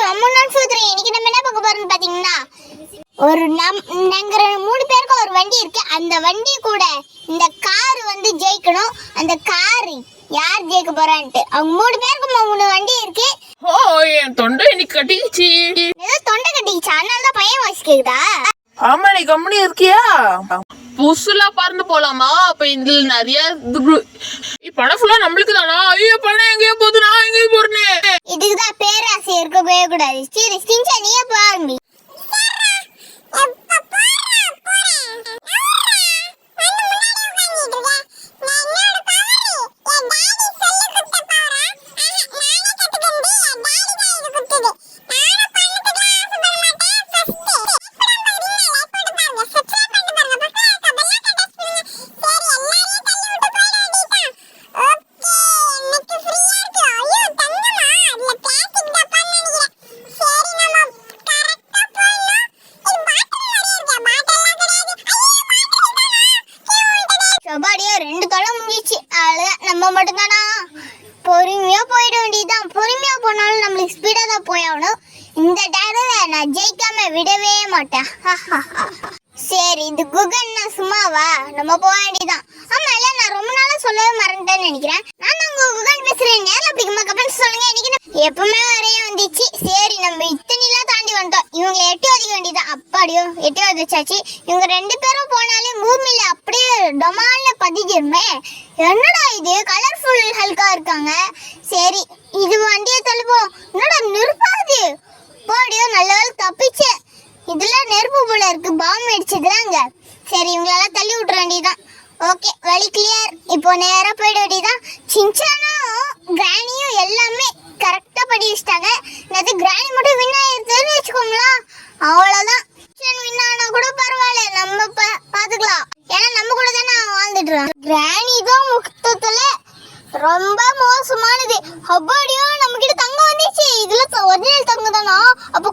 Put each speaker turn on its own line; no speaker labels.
ரொம்ப நாள் சொல்றேன். இன்னைக்கு நம்ம என்ன பார்க்க போறோம்னு பாத்தீங்கன்னா, ஒரு நாங்க 3 பேருக்கு ஒரு வண்டி இருக்கு. அந்த வண்டி கூட இந்த கார் வந்து ஜெயிக்கணும். அந்த கார் யார் ஜெயிக்க போறான்ட்டு அவங்க 3 பேருக்கு 3 வண்டி இருக்கு.
ஓ, என் தொண்டை இன்னைக்கு கட்டிக்கிச்சு.
ஏதோ தொண்டை கட்டிக்கிச்சு, அதனாலதான் பையன் வாய்ஸ் கேக்குதா?
ஆமா, நீ கம்பெனி இருக்கியா? புதுசுலா பறந்து போலாமா? அப்ப இதுல நிறைய பணம் ஃபுல்லா நம்மளுக்கு தானா? ஐயோ, பணம் எங்கேயோ போகுது, நான் எங்கேயோ போறேன்.
இதுக்குதான் பேராசை இருக்கவே கூடாது. சரி சிஞ்சா நீயே பாருங்க. சபாடியோ 2 தலை முடிஞ்சிச்சு. அவ்வளவுதான், நம்ம மட்டும்தானா? பொறுமையா போயிட வேண்டியதுதான். பொறுமையா போனாலும் நம்மளுக்கு ஸ்பீடா தான் போயாகணும். இந்த டயர்ல நான் ஜெயிக்காம விடவே மாட்டேன். சரி, இது குகன் சும்மாவா? நம்ம போக வேண்டியதான். ஆமா, இல்ல நான் ரொம்ப நாளா சொல்லவே மறந்துட்டேன்னு நினைக்கிறேன். நான் உங்க குகன் பேசுறேன். நேரில் பிடிக்குமா கமெண்ட் சொல்லுங்க. இன்னைக்கு எப்பவுமே வரைய வந்துச்சு. சரி, நம்ம இத்தனைலாம் தாண்டி வந்துட்டோம். இவங்க 8 வதிக்க வேண்டியதான். அப்பாடியோ 8 வதிச்சாச்சு. இவங்க 2 பேரும் போனாலே பூமியில அப்படியே டொமால்ல பதிஞ்சிருமே. என்னடா இது கலர்ஃபுல் ஹல்கா இருக்காங்க. சரி, இது வண்டியை தள்ளுவோம். என்னடா நெருப்பாது? போடியோ நல்ல வேலை தப்பிச்சு. இதுல நெருப்பு போல இருக்கு, பாம்பு அடிச்சதுலாங்க. சரி, இவங்களெல்லாம் தள்ளி விட்டுற வேண்டியதான். ஓகே, வழி கிளியர். இப்போ நேரா போயிட வேண்டியதான். சின்சானும் கிராணியும் எல்லாமே கரெக்டா படி வச்சிட்டாங்க. அது கிராணி மட்டும் வின் ஆயிருதுன்னு வச்சுக்கோங்களா, அவ்வளவுதான். வின் ஆனா கூட பரவாயில்ல, நம்ம பாத்துக்கலாம். ஏன்னா நம்ம கூட தானே வாழ்ந்துட்டு இருக்கோம். கிராணி தான் மொத்தத்துல ரொம்ப மோசமானது. அப்பாடியோ நம்ம கிட்ட தங்கம் வந்துச்சு. இதுல ஒரிஜினல் தங்கம் தானா? அப்ப